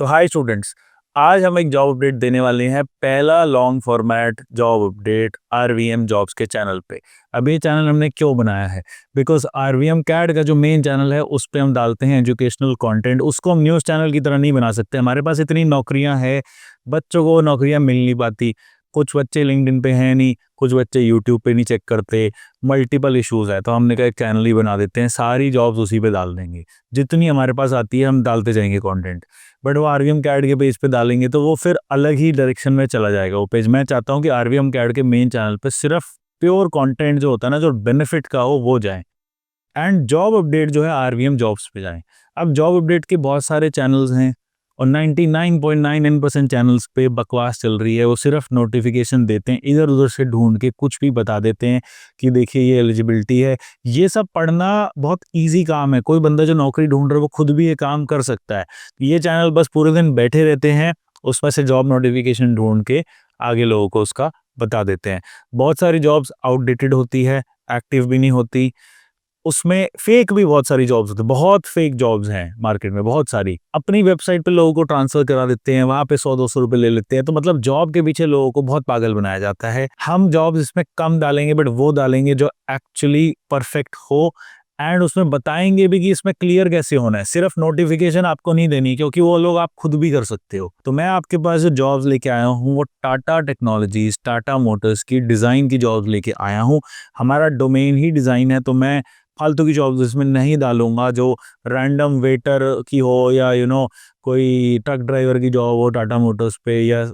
तो hi students, आज हम एक जॉब अपडेट देने वाले हैं। पहला long format job update RVM jobs के चैनल पे। अब ये चैनल हमने क्यों बनाया है? बिकॉज आरवीएम कैड का जो मेन चैनल है उस पे हम डालते हैं एजुकेशनल कंटेंट। उसको हम न्यूज़ चैनल की तरह नहीं बना सकते। हमारे पास इतनी नौकरियां हैं, बच्चों को नौकरियां मिल नहीं पाती। कुछ बच्चे लिंक्डइन पे हैं नहीं, कुछ बच्चे यूट्यूब पे नहीं चेक करते, मल्टीपल इश्यूज है। तो हमने कहा एक चैनल ही बना देते हैं, सारी जॉब्स उसी पे डाल देंगे। जितनी हमारे पास आती है हम डालते जाएंगे कंटेंट। बट वो आरवीएम कैड के पेज पे डालेंगे तो वो फिर अलग ही डायरेक्शन में चला जाएगा वो पेज। मैं चाहता हूँ कि आरवीएम कैड के मेन चैनल पे सिर्फ प्योर कंटेंट जो होता है ना, जो बेनिफिट का हो, वो जाए। एंड जॉब अपडेट जो है आरवीएम जॉब्स पे जाए। अब जॉब अपडेट के बहुत सारे चैनल्स हैं और 99.99% चैनल्स पे बकवास चल रही है। वो सिर्फ नोटिफिकेशन देते हैं, इधर उधर से ढूंढ के कुछ भी बता देते हैं कि देखिए ये एलिजिबिलिटी है। ये सब पढ़ना बहुत इजी काम है। कोई बंदा जो नौकरी ढूंढ रहा है वो खुद भी ये काम कर सकता है। ये चैनल बस पूरे दिन बैठे रहते हैं, उसमें से जॉब नोटिफिकेशन ढूंढ के आगे लोगों को उसका बता देते हैं। बहुत सारी जॉब्स आउटडेटेड होती है, एक्टिव भी नहीं होती। उसमें फेक भी बहुत सारी जॉब्स होती है। बहुत फेक जॉब्स हैं मार्केट में, बहुत सारी। अपनी वेबसाइट पे लोगों को ट्रांसफर करा देते हैं, वहां पे 100-200 रुपए ले लेते हैं। तो मतलब जॉब के पीछे लोगों को बहुत पागल बनाया जाता है। हम जॉब्स इसमें कम डालेंगे, बट वो डालेंगे जो एक्चुअली परफेक्ट हो। एंड उसमें बताएंगे भी कि इसमें क्लियर कैसे होना है। सिर्फ नोटिफिकेशन आपको नहीं देनी, क्योंकि वो लोग आप खुद भी कर सकते हो। तो मैं आपके पास जो जॉब्स लेके आया हूँ वो टाटा टेक्नोलॉजीज, टाटा मोटर्स की डिजाइन की जॉब्स लेके आया हूँ। हमारा डोमेन ही डिजाइन है, तो मैं फालतू की जॉब्स इसमें नहीं डालूंगा जो रैंडम वेटर की हो, या कोई ट्रक ड्राइवर की जॉब हो टाटा मोटर्स पे, या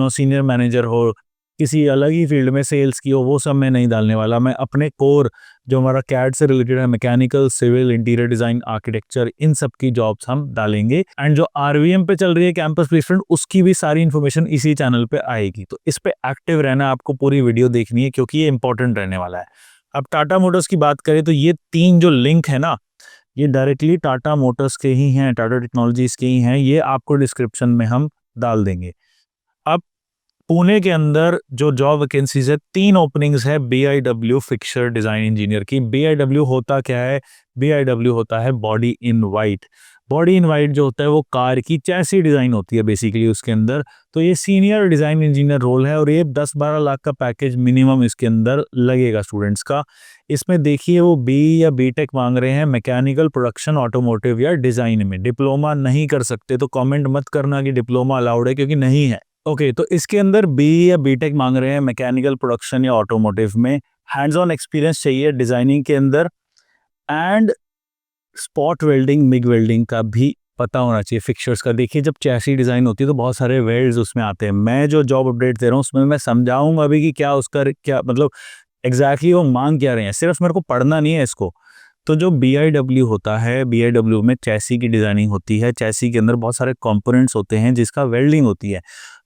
सीनियर मैनेजर हो किसी अलग ही फील्ड में, सेल्स की हो। वो सब मैं नहीं डालने वाला। मैं अपने कोर जो हमारा कैड से रिलेटेड है, mechanical, civil, interior design, architecture, इन सब की जॉब्स हम डालेंगे। एंड जो आरवीएम पे चल रही है कैंपस प्लेसमेंट, उसकी भी सारी इन्फॉर्मेशन इसी चैनल पे आएगी। तो इस पे एक्टिव रहना, आपको पूरी वीडियो देखनी है क्योंकि ये इंपॉर्टेंट रहने वाला है। अब टाटा मोटर्स की बात करें तो ये 3 जो लिंक है ना, ये डायरेक्टली टाटा मोटर्स के ही हैं, टाटा टेक्नोलॉजीज के ही हैं। ये आपको डिस्क्रिप्शन में हम डाल देंगे। अब पुणे के अंदर जो जॉब वैकेंसीज है, 3 ओपनिंग्स है बीआईडब्ल्यू फिक्सर डिजाइन इंजीनियर की। बीआईडब्ल्यू होता क्या है? बीआईडब्ल्यू होता है body in white. Body in white जो होता है वो कार की चैसी डिजाइन होती है बेसिकली उसके अंदर। तो ये सीनियर डिजाइन इंजीनियर रोल है और ये 10-12 लाख का पैकेज मिनिमम इसके अंदर लगेगा स्टूडेंट्स का। इसमें देखिए वो बी या बीटेक मांग रहे हैं मैकेनिकल, प्रोडक्शन, ऑटोमोटिव या डिजाइन में। डिप्लोमा नहीं कर सकते, तो कमेंट मत करना कि डिप्लोमा अलाउड है, क्योंकि नहीं है। ओके, तो इसके अंदर बी या बीटेक मांग रहे हैं मैकेनिकल, प्रोडक्शन या ऑटोमोटिव में। हैंड्स ऑन एक्सपीरियंस चाहिए डिजाइनिंग के अंदर। And spot welding, MiG welding का भी पता होना चाहिए फिक्सर्स का। देखिए जब चैसी डिजाइन होती है तो बहुत सारे वेल्ड्स उसमें आते हैं। मैं जो जॉब अपडेट दे रहा हूँ उसमें मैं समझाऊंगा अभी कि क्या उसका क्या मतलब एग्जैक्टली वो मांग क्या रहे हैं। सिर्फ मेरे को पढ़ना नहीं है इसको। तो जो बीआईडब्ल्यू होता है, बीआईडब्ल्यू में चैसी की डिजाइनिंग होती है। चैसी के अंदर बहुत सारे कंपोनेंट्स होते हैं जिसका वेल्डिंग होती है।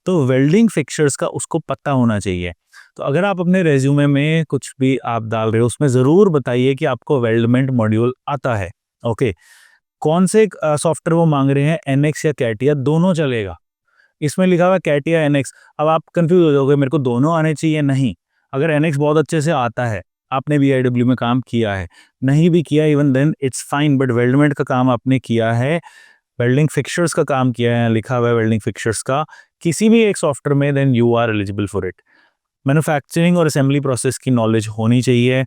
तो वेल्डिंग फिक्सचर्स का उसको पता होना चाहिए। तो अगर आप अपने रेज्यूमे में कुछ भी आप डाल रहे हो उसमें ज़रूर बताइए कि आपको वेल्डमेंट मॉड्यूल आता है। ओके, कौन से सॉफ्टवेयर वो मांग रहे हैं, एनएक्स या कैटिया, दोनों चलेगा। इसमें लिखा हुआ कैटिया, एनएक्स। अब आप कंफ्यूज हो जाओगे, मेरे को दोनों आने चाहिए। नहीं, अगर एनएक्स बहुत अच्छे से आता है, आपने बीआईडब्ल्यू में काम किया है, नहीं भी किया even then it's fine, but weldment का काम आपने किया है, वेल्डिंग फिक्सचर्स का काम किया है, लिखा हुआ है वेल्डिंग फिक्सचर्स का किसी भी एक सॉफ्टवेयर में, then you are eligible for it. Manufacturing और असेंबली प्रोसेस की नॉलेज होनी चाहिए।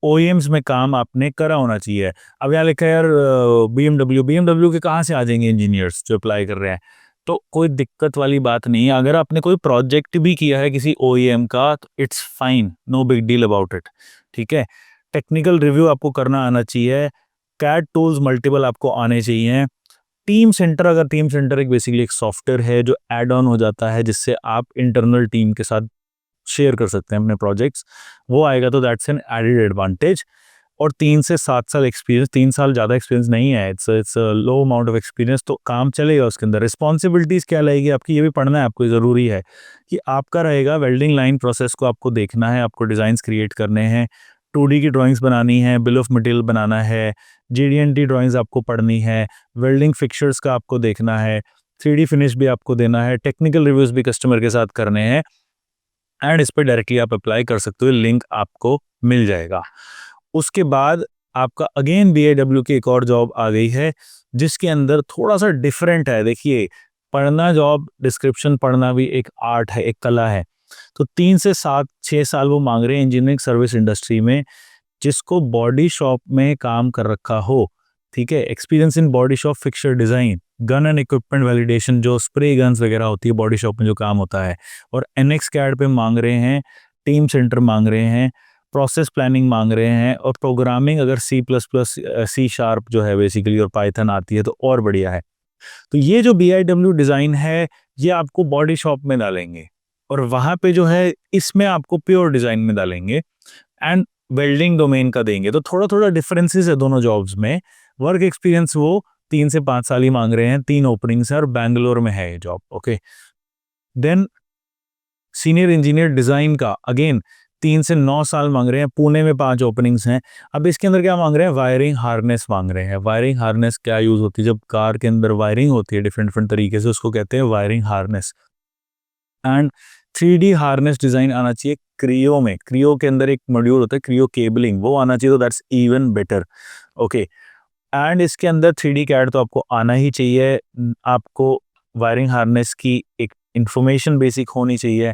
ओईएम्स में काम आपने करा होना चाहिए। अब यहाँ लिखा है यार बीएमडब्ल्यू, बीएमडब्ल्यू के कहाँ से आ जाएंगे इंजीनियर्स जो अप्लाई कर रहे हैं? तो कोई दिक्कत वाली बात नहीं है। अगर आपने कोई प्रोजेक्ट भी किया है किसी ओईएम का तो it's fine, no big deal about it. ठीक है, टेक्निकल रिव्यू आपको करना आना चाहिए। कैड टूल्स मल्टीपल आपको आने चाहिए। टीम सेंटर, अगर टीम सेंटर एक बेसिकली एक सॉफ्टवेयर है जो ऐड ऑन हो जाता है जिससे आप इंटरनल टीम के साथ शेयर कर सकते हैं अपने प्रोजेक्ट्स, वो आएगा तो दैट्स एन एडेड एडवांटेज। और 3 से 7 साल एक्सपीरियंस, 3 साल ज़्यादा एक्सपीरियंस नहीं है, it's low amount of experience, तो काम चलेगा उसके अंदर। रिस्पॉन्सिबिलिटीज़ क्या रहेगी आपकी, ये भी पढ़ना है आपको। ज़रूरी है कि आपका रहेगा वेल्डिंग लाइन प्रोसेस को आपको देखना है, आपको डिज़ाइंस क्रिएट करने हैं, 2D की ड्राइंग्स बनानी है, बिल ऑफ मटेरियल बनाना है, जीडीएनटी ड्राइंग्स आपको पढ़नी है, वेल्डिंग फिक्सचर्स का आपको देखना है, 3D फिनिश भी आपको देना है, टेक्निकल रिव्यूज़ भी कस्टमर के साथ करने हैं। एंड इस पे डायरेक्टली आप अप्लाई कर सकते हो, लिंक आपको मिल जाएगा। उसके बाद आपका अगेन बीआईडब्ल्यू की एक और जॉब आ गई है जिसके अंदर थोड़ा सा डिफरेंट है। देखिए पढ़ना, जॉब डिस्क्रिप्शन पढ़ना भी एक आर्ट है, एक कला है। तो 3 से 7-6 साल वो मांग रहे हैं इंजीनियरिंग सर्विस इंडस्ट्री में, जिसको बॉडी शॉप में काम कर रखा हो, ठीक है? Experience in body shop fixture design, gun and equipment validation, जो स्प्रे गन्स वगैरह होती है बॉडी शॉप में जो काम होता है, और एनएक्स कैड पे मांग रहे हैं, टीम सेंटर मांग रहे हैं, प्रोसेस प्लानिंग मांग रहे हैं, और प्रोग्रामिंग अगर C plus plus, C sharp जो है बेसिकली, और पाइथन आती है तो और बढ़िया है। तो ये जो बीआईडब्ल्यू डिज़ाइन है, ये आपको बॉडी शॉप में डालेंगे, और वहाँ पे जो है इसमें आपको प्योर डिज़ाइन में डालेंगे, एंड वेल्डिंग डोमेन का देंगे। तो थोड़ा-थोड़ा डिफरेंसेस है दोनों जॉब्स में। वर्क एक्सपीरियंस वो 3 से 5 साल ही माँग रहे हैं, 3 ओपनिंग्स हैं और बैंगलोर में है ये job, okay. Then senior engineer design का अगेन 3 से 9 साल माँग रहे हैं, पुणे में 5 ओपनिंग्स हैं। अब इसके अंदर क्या माँग रहे हैं? वायरिंग हार्नेस माँग रहे हैं। वायरिंग हार्नेस क्या यूज़ होती है? जब कार के अंदर वायरिंग होती है डिफरेंट-डिफरेंट तरीके से, उसको कहते हैं wiring harness. And 3D harness design आना चाहिए क्रियो में। क्रियो के अंदर एक मॉड्यूल होता है क्रियो केबलिंग, वो आना चाहिए, तो that's even better, okay. And इसके अंदर 3D कैड तो आपको आना ही चाहिए। आपको वायरिंग हार्नेस की एक इन्फॉर्मेशन बेसिक होनी चाहिए।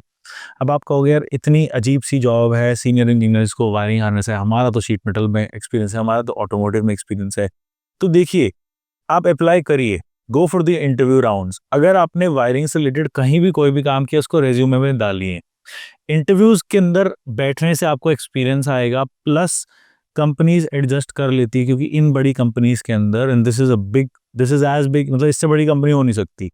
अब आप कहोगे यार इतनी अजीब सी जॉब है, सीनियर इंजीनियर्स को वायरिंग हार्नेस है, हमारा तो शीट मेटल में एक्सपीरियंस है, हमारा तो ऑटोमोटिव में एक्सपीरियंस है। तो देखिए, आप अप्लाई करिए, go for the interview rounds. अगर आपने वायरिंग से रिलेटेड कहीं भी कोई भी काम किया, उसको रिज्यूमे में डालिए। इंटरव्यूज के अंदर बैठने से आपको एक्सपीरियंस आएगा, प्लस कंपनीज एडजस्ट कर लेती है, क्योंकि इन बड़ी कंपनीज के अंदर, and this is as big, मतलब इससे बड़ी कंपनी हो नहीं सकती,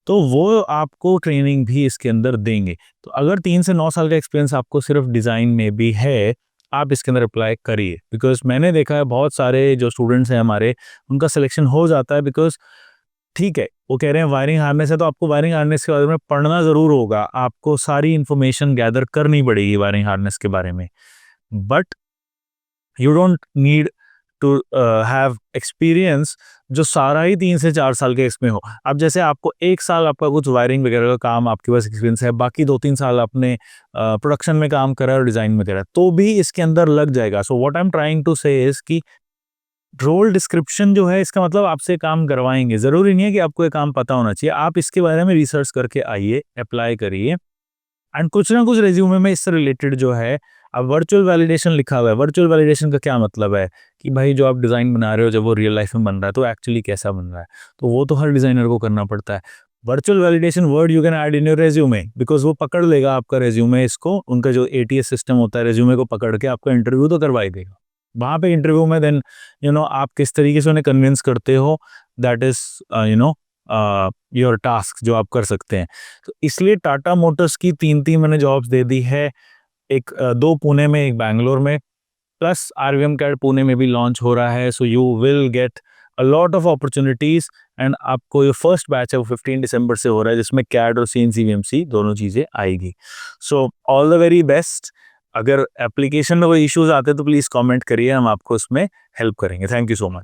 तो वो आपको ट्रेनिंग भी इसके अंदर देंगे। तो अगर 3 से 9 साल का एक्सपीरियंस आपको सिर्फ डिज़ाइन में भी है, आप इसके अंदर अप्लाई करिए। बिकॉज़ मैंने देखा है बहुत सारे जो स्टूडेंट्स हैं हमारे, उनका सिलेक्शन हो जाता है, बिकॉज़ ठीक है, वो कह रहे हैं वायरिंग हार्नेस है, तो आपको वायरिंग हार्नेस के बारे में पढ़ना ज़रूर होगा, आपको सारी इन्फॉर्मेशन गैदर करनी पड़ेगी वायरिंग हार्नेस के बारे में। But you don't need to have experience जो सारा ही 3 से 4 साल के इसमें हो। अब जैसे आपको 1 साल आपका कुछ वायरिंग वगैरह का काम आपके पास एक्सपीरियंस है, बाकी 2-3 साल आपने प्रोडक्शन में काम करा है और डिज़ाइन में करा है, तो भी इसके अंदर लग जाएगा। So what I am trying to say is कि रोल डिस्क्रिप्शन जो है, इसका मतलब आपसे काम करवाएँगे। ज़रूरी नहीं है कि आपको ये काम पता होना चाहिए। आप इसके बारे में रिसर्च करके आइए, अप्लाई करिए, एंड कुछ ना कुछ रिज्यूमे में इससे रिलेटेड जो है, अब वर्चुअल वैलिडेशन लिखा हुआ है। वर्चुअल वैलिडेशन का क्या मतलब है कि भाई जो आप डिज़ाइन बना रहे हो, जब वो रियल लाइफ में बन रहा है तो एक्चुअली कैसा बन रहा है, तो वो तो हर डिज़ाइनर को करना पड़ता है। Virtual validation word you can add in your resume, because वो पकड़ लेगा आपका रिज्यूमे, इसको उनका जो एटीएस सिस्टम होता है, रिज्यूमे को पकड़ के आपका इंटरव्यू तो करवा ही देगा। वहाँ पे इंटरव्यू में देन आप किस तरीके से उन्हें कन्विंस करते हो, दैट इज़ योर टास्क जो आप कर सकते हैं। तो इसलिए टाटा मोटर्स की 3-3 मैंने जॉब्स दे दी है। 2 पुणे में, 1 बैंगलोर में, प्लस आरवीएम कैड पुणे में भी लॉन्च हो रहा है। So you will get a lot of opportunities, and आपको ये फर्स्ट बैच है वो 15 दिसंबर से हो रहा है, जिसमें कैड और सीएनसी वीएमसी दोनों चीज़ें आएगी। So all the very best. अगर एप्लीकेशन में कोई इश्यूज़ आते हैं तो प्लीज़ कमेंट करिए, हम आपको उसमें हेल्प करेंगे। Thank you so much.